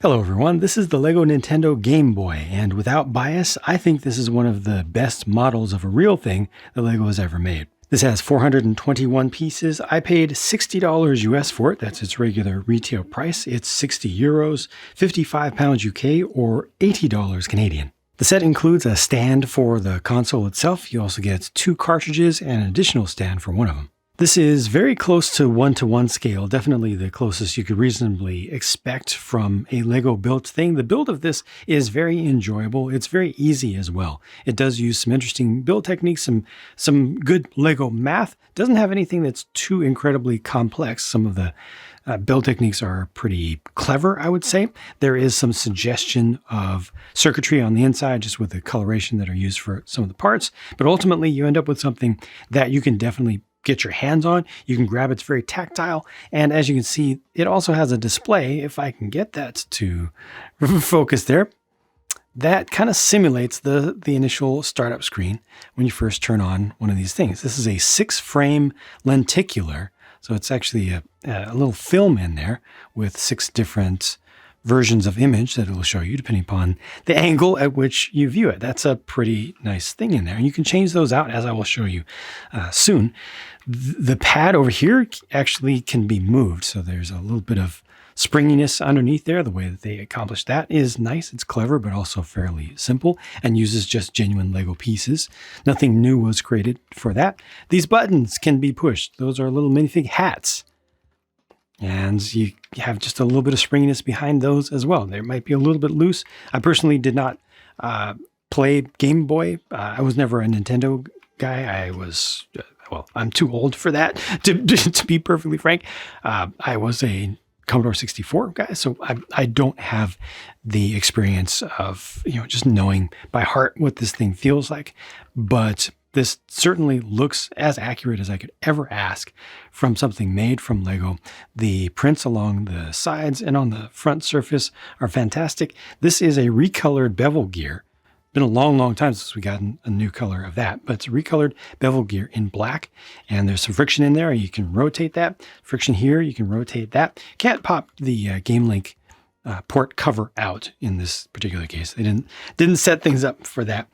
Hello everyone, this is the LEGO Nintendo Game Boy, and without bias, I think this is one of the best models of a real thing that LEGO has ever made. This has 421 pieces. I paid $60 US for it. That's its regular retail price. It's 60 euros, 55 pounds UK, or $80 Canadian. The set includes a stand for the console itself. You also get 2 cartridges and an additional stand for one of them. This is very close to 1-to-1 scale, definitely the closest you could reasonably expect from a LEGO built thing. The build of this is very enjoyable. It's very easy as well. It does use some interesting build techniques, some good LEGO math. Doesn't have anything that's too incredibly complex. Some of the build techniques are pretty clever, I would say. There is some suggestion of circuitry on the inside, just with the coloration that are used for some of the parts. But ultimately, you end up with something that you can definitely get your hands on. You can grab, it's very tactile. And as you can see, it also has a display, if I can get that to focus there, that kind of simulates the initial startup screen when you first turn on one of these things. This is a 6-frame lenticular. So it's actually a little film in there with 6 different versions of image that it will show you depending upon the angle at which you view it. That's a pretty nice thing in there. And you can change those out, as I will show you soon. The pad over here actually can be moved. So there's a little bit of springiness underneath there. The way that they accomplish that is nice. It's clever, but also fairly simple and uses just genuine Lego pieces. Nothing new was created for that. These buttons can be pushed. Those are little minifig hats. And you have just a little bit of springiness behind those as well. They might be a little bit loose. I personally did not play Game Boy. I was never a Nintendo guy. I was, well, I'm too old for that, to be perfectly frank. I was a Commodore 64 guy, so I don't have the experience of, just knowing by heart what this thing feels like. But this certainly looks as accurate as I could ever ask from something made from Lego. The prints along the sides and on the front surface are fantastic. This is a recolored bevel gear. Been a long, long time since we got a new color of that, but it's a recolored bevel gear in black, and there's some friction in there. You can rotate that. Friction here, you can rotate that. Can't pop the Game Link port cover out in this particular case. They didn't set things up for that.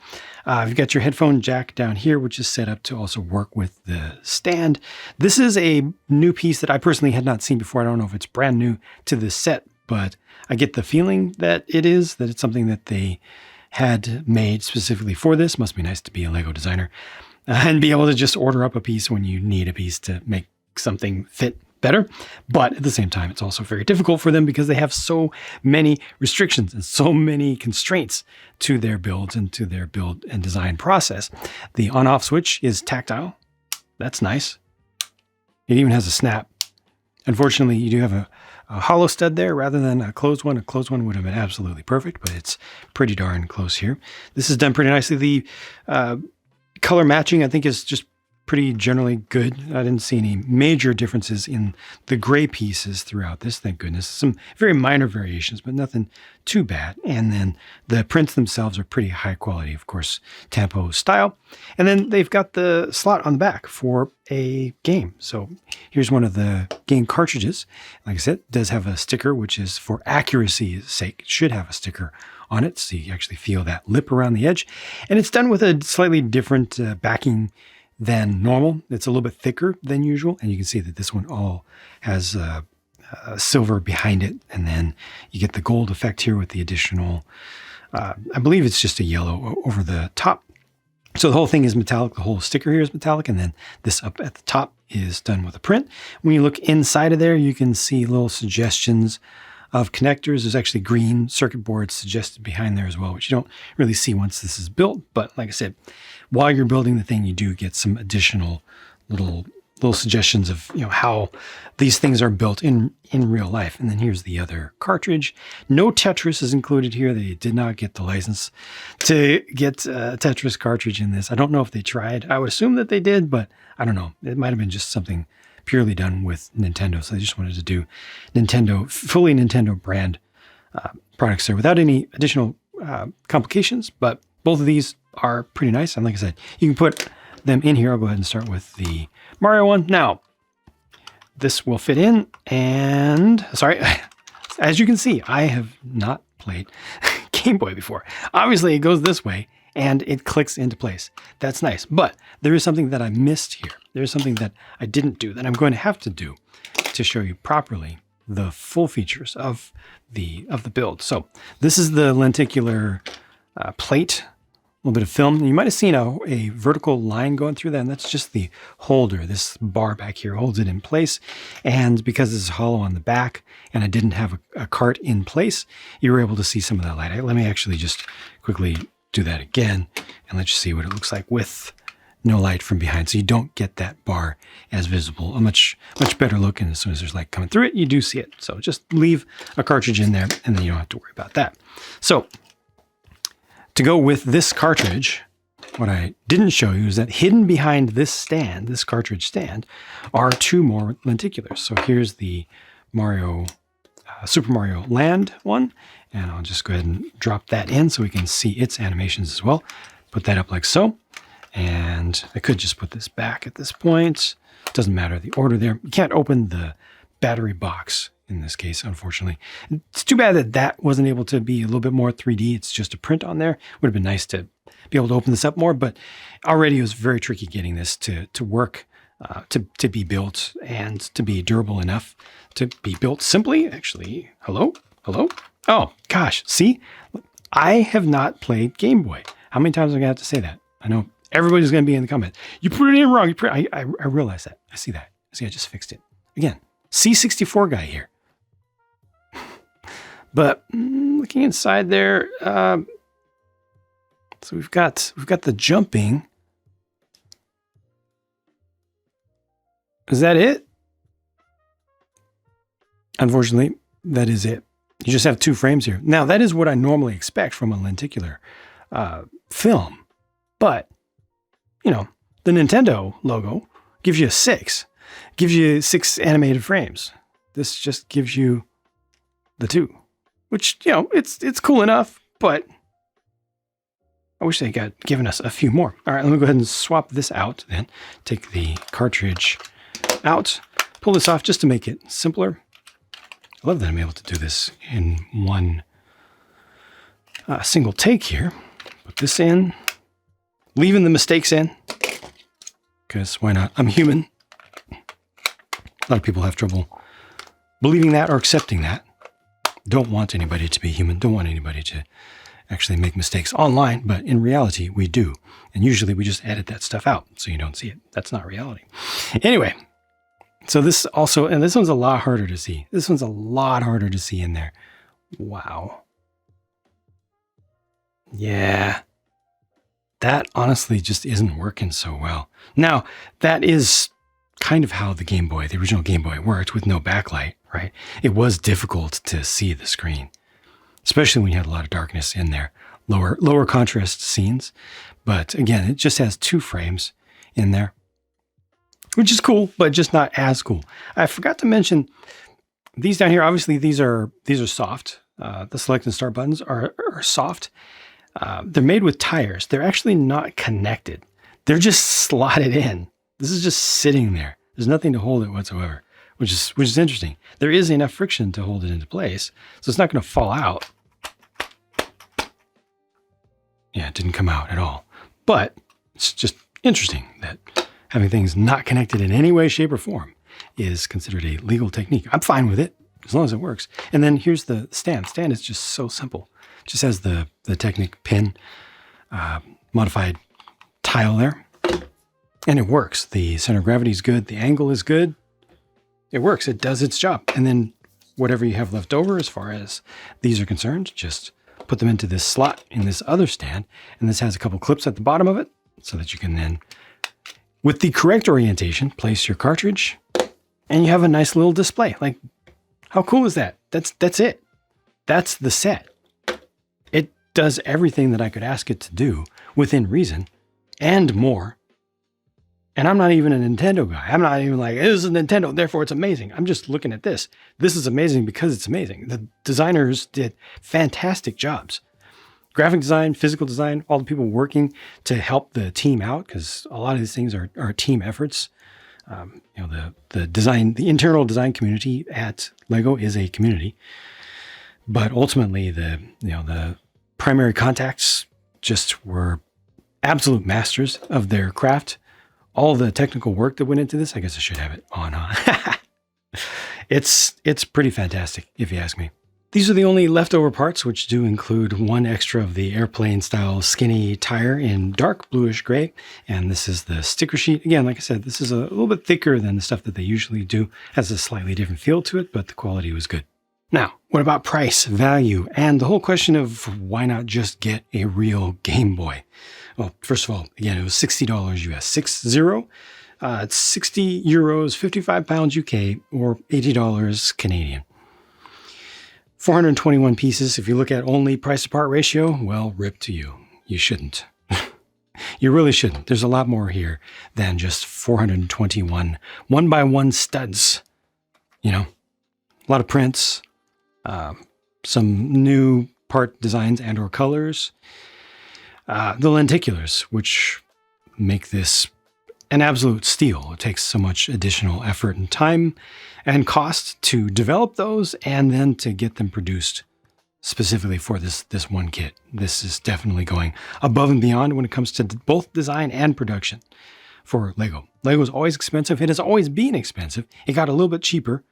You've got your headphone jack down here, which is set up to also work with the stand. This is a new piece that I personally had not seen before. I don't know if it's brand new to this set, but I get the feeling that it's something that they had made specifically for this. Must be nice to be a Lego designer and be able to just order up a piece when you need a piece to make something fit better. But at the same time, it's also very difficult for them because they have so many restrictions and so many constraints to their builds and to their build and design process. The on-off switch is tactile. That's nice. It even has a snap. Unfortunately, you do have a hollow stud there rather than a closed one. A closed one would have been absolutely perfect, but it's pretty darn close here. This is done pretty nicely. The color matching, I think, is just pretty generally good. I didn't see any major differences in the gray pieces throughout this, thank goodness. Some very minor variations, but nothing too bad. And then the prints themselves are pretty high quality, of course, Tampo style. And then they've got the slot on the back for a game. So here's one of the game cartridges. Like I said, it does have a sticker, which is for accuracy's sake. It should have a sticker on it, so you actually feel that lip around the edge. And it's done with a slightly different backing than normal. It's a little bit thicker than usual, and you can see that this one all has silver behind it, and then you get the gold effect here with the additional, I believe it's just a yellow over the top. So the whole thing is metallic. The whole sticker here is metallic, and then this up at the top is done with a print. When you look inside of there, you can see little suggestions of connectors. There's actually green circuit boards suggested behind there as well, which you don't really see once this is built. But like I said, while you're building the thing, you do get some additional little suggestions of how these things are built in real life. And then here's the other cartridge. No Tetris is included here. They did not get the license to get a Tetris cartridge in this. I don't know if they tried. I would assume that they did, but I don't know. It might have been just something purely done with Nintendo. So they just wanted to do fully Nintendo brand products there without any additional complications. But both of these are pretty nice. And like I said, you can put them in here. I'll go ahead and start with the Mario one. Now, this will fit in and, sorry, As you can see, I have not played Game Boy before. Obviously, it goes this way and it clicks into place. That's nice. But there is something that I missed here. There's something that I didn't do that I'm going to have to do to show you properly the full features of the build. So this is the lenticular plate, a little bit of film. You might have seen a vertical line going through that, and that's just the holder. This bar back here holds it in place. And because this is hollow on the back and I didn't have a cart in place, you were able to see some of that light. Let me actually just quickly do that again and let you see what it looks like with no light from behind. So you don't get that bar as visible. A much better look, and as soon as there's light coming through it, you do see it. So just leave a cartridge in there and then you don't have to worry about that. So to go with this cartridge, what I didn't show you is that hidden behind this stand, this cartridge stand, are two more lenticulars. So here's the Super Mario Land one, and I'll just go ahead and drop that in so we can see its animations as well. Put that up like so. And I could just put this back at this point. Doesn't matter the order there. You can't open the battery box in this case, unfortunately. It's too bad that that wasn't able to be a little bit more 3D. It's just a print on there. Would have been nice to be able to open this up more, but already it was very tricky getting this to work, to be built and to be durable enough to be built simply. Actually, hello? Oh, gosh, see? I have not played Game Boy. How many times am I going to have to say that? I know everybody's going to be in the comments. You put it in wrong. I realize that. I see that. See, I just fixed it. Again, C64 guy here. But looking inside there, so we've got the jumping. Is that it? Unfortunately, that is it. You just have 2 frames here. Now, that is what I normally expect from a lenticular film. But, you know, the Nintendo logo gives you 6. Gives you 6 animated frames. This just gives you the 2. Which, you know, it's cool enough, but I wish they got given us a few more. All right, let me go ahead and swap this out then. Take the cartridge out, pull this off just to make it simpler. I love that I'm able to do this in one single take here. Put this in, leaving the mistakes in, because why not? I'm human. A lot of people have trouble believing that or accepting that. Don't want anybody to be human. Don't want anybody to actually make mistakes online, but in reality, we do. And usually we just edit that stuff out so you don't see it. That's not reality. Anyway, so this also, and this one's a lot harder to see. This one's a lot harder to see in there. Wow. Yeah. That honestly just isn't working so well. Now, that is kind of how the Game Boy, the original Game Boy, worked with no backlight, right? It was difficult to see the screen, especially when you had a lot of darkness in there, lower contrast scenes. But again, it just has 2 frames in there, which is cool, but just not as cool. I forgot to mention these down here. Obviously, these are soft. The select and start buttons are soft. They're made with tires. They're actually not connected. They're just slotted in. This is just sitting there. There's nothing to hold it whatsoever, which is interesting. There is enough friction to hold it into place, so it's not going to fall out. Yeah, it didn't come out at all. But it's just interesting that having things not connected in any way, shape, or form is considered a legal technique. I'm fine with it, as long as it works. And then here's the stand. Stand is just so simple. It just has the Technic pin modified tile there. And it works. The center of gravity is good. The angle is good. It works. It does its job. And then whatever you have left over as far as these are concerned, just put them into this slot in this other stand. And this has a couple clips at the bottom of it so that you can then, with the correct orientation, place your cartridge and you have a nice little display. Like, how cool is that? That's it. That's the set. It does everything that I could ask it to do within reason and more. And I'm not even a Nintendo guy. I'm not even like, this is Nintendo, therefore it's amazing. I'm just looking at this. This is amazing because it's amazing. The designers did fantastic jobs. Graphic design, physical design, all the people working to help the team out, because a lot of these things are team efforts. The internal design community at LEGO is a community. But ultimately, the primary contacts just were absolute masters of their craft. All the technical work that went into this, I guess I should have it on. It's pretty fantastic, if you ask me. These are the only leftover parts, which do include one extra of the airplane-style skinny tire in dark bluish gray. And this is the sticker sheet. Again, like I said, this is a little bit thicker than the stuff that they usually do. Has a slightly different feel to it, but the quality was good. Now, what about price, value, and the whole question of why not just get a real Game Boy? Well, first of all, again, it was $60 US, 60. It's 60 euros, 55 pounds UK, or $80 Canadian. 421 pieces. If you look at only price to part ratio, well, rip to you. You shouldn't. You really shouldn't. There's a lot more here than just 421 one-by-one studs. You know, a lot of prints, some new part designs and or colors, the lenticulars, which make this an absolute steal. It takes so much additional effort and time and cost to develop those and then to get them produced specifically for this one kit. This is definitely going above and beyond when it comes to both design and production for Lego. Lego is always expensive. It has always been expensive. It got a little bit cheaper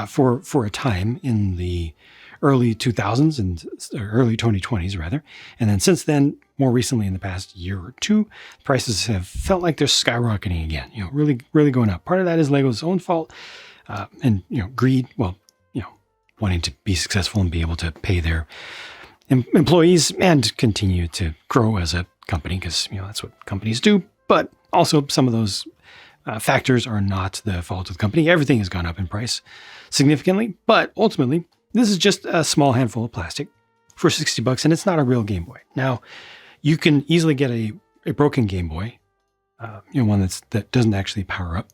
for a time in the early 2000s and early 2020s rather. And then since then, more recently in the past year or two, prices have felt like they're skyrocketing again, really, really going up. Part of that is Lego's own fault and, greed. Well, wanting to be successful and be able to pay their employees and continue to grow as a company because, that's what companies do. But also some of those factors are not the fault of the company. Everything has gone up in price significantly, but ultimately, this is just a small handful of plastic for $60, and it's not a real Game Boy. Now, you can easily get a broken Game Boy, one that doesn't actually power up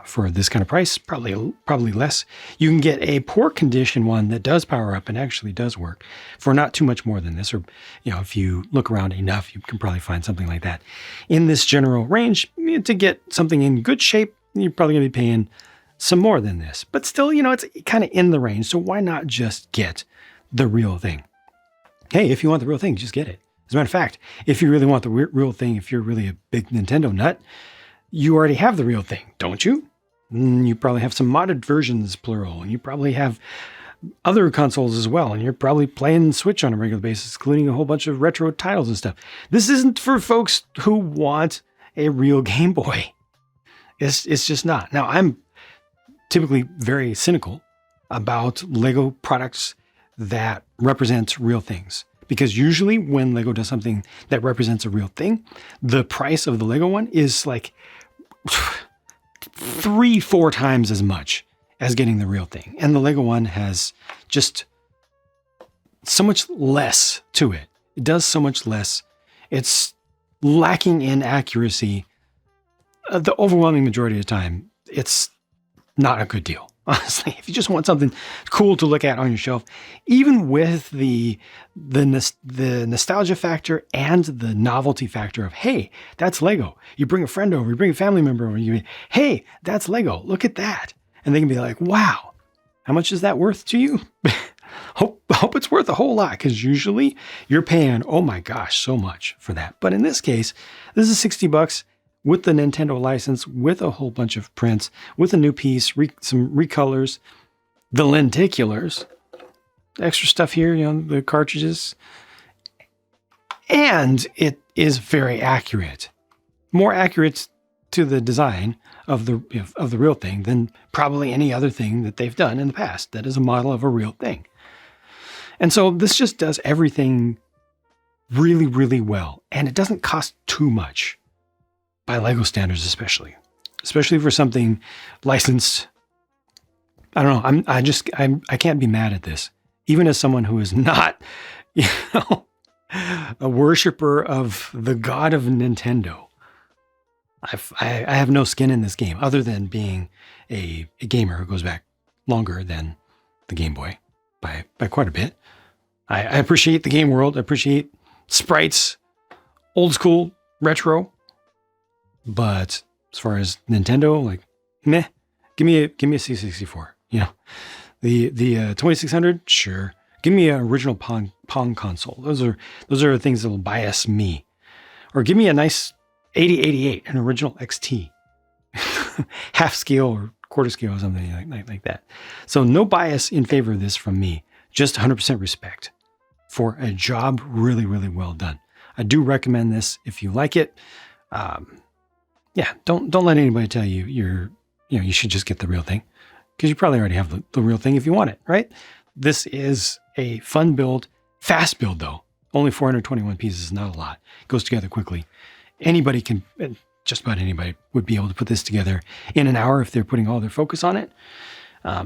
for this kind of price, probably less. You can get a poor condition one that does power up and actually does work for not too much more than this. Or, if you look around enough, you can probably find something like that. In this general range, to get something in good shape, you're probably going to be paying some more than this. But still, it's kind of in the range. So why not just get the real thing? Hey, if you want the real thing, just get it. As a matter of fact, if you really want the real thing, if you're really a big Nintendo nut, you already have the real thing, don't you? You probably have some modded versions, plural, and you probably have other consoles as well, and you're probably playing Switch on a regular basis, including a whole bunch of retro titles and stuff. This isn't for folks who want a real Game Boy. It's just not. Now, I'm typically very cynical about Lego products that represent real things. Because usually when Lego does something that represents a real thing, the price of the Lego one is like 3-4 times as much as getting the real thing. And the Lego one has just so much less to it. It does so much less. It's lacking in accuracy. The overwhelming majority of the time, it's not a good deal. Honestly, if you just want something cool to look at on your shelf, even with the nostalgia factor and the novelty factor of, hey, that's Lego. You bring a friend over, you bring a family member over, hey, that's Lego. Look at that. And they can be like, wow, how much is that worth to you? Hope it's worth a whole lot, because usually you're paying, oh my gosh, so much for that. But in this case, this is $60 with the Nintendo license, with a whole bunch of prints, with a new piece, some recolors, the lenticulars, extra stuff here, the cartridges. And it is very accurate. More accurate to the design of the real thing than probably any other thing that they've done in the past that is a model of a real thing. And so this just does everything really, really well. And it doesn't cost too much. By Lego standards, especially for something licensed. I don't know. I can't be mad at this, even as someone who is not, a worshiper of the god of Nintendo. I have no skin in this game other than being a gamer who goes back longer than the Game Boy by quite a bit. I appreciate the game world. I appreciate sprites, old school, retro. But as far as Nintendo, like, meh, give me a C64, the 2600, sure. Give me an original Pong console. Those are things that will bias me. Or give me a nice 8088, an original XT, half scale or quarter scale or something like that. So no bias in favor of this from me. Just 100% respect for a job really, really well done. I do recommend this if you like it. Yeah, don't let anybody tell you you should just get the real thing, because you probably already have the real thing if you want it, right? This is a fun build, fast build though. Only 421 pieces is not a lot. It goes together quickly. Anybody can, just about anybody would be able to put this together in an hour if they're putting all their focus on it.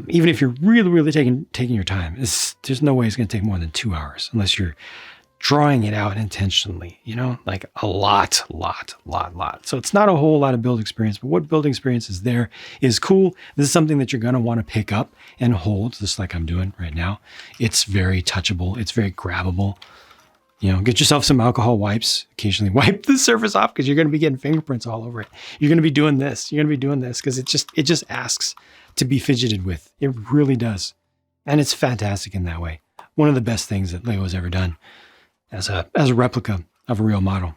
Even if you're really, really taking your time, there's no way it's going to take more than 2 hours unless you're drawing it out intentionally, like a lot. So it's not a whole lot of build experience, but what build experience is there is cool. This is something that you're going to want to pick up and hold, just like I'm doing right now. It's very touchable. It's very grabbable. Get yourself some alcohol wipes. Occasionally wipe the surface off because you're going to be getting fingerprints all over it. You're going to be doing this. You're going to be doing this because it just asks to be fidgeted with. It really does. And it's fantastic in that way. One of the best things that Lego has ever done as a replica of a real model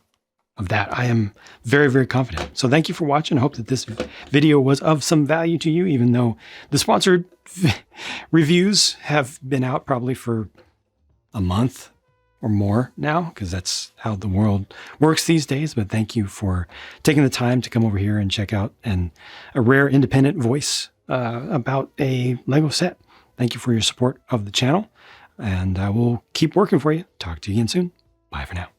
of that. I am very, very confident. So thank you for watching. I hope that this video was of some value to you, even though the sponsored reviews have been out probably for a month or more now, because that's how the world works these days. But thank you for taking the time to come over here and check out a rare independent voice about a Lego set. Thank you for your support of the channel, and I will keep working for you. Talk to you again soon. Bye for now.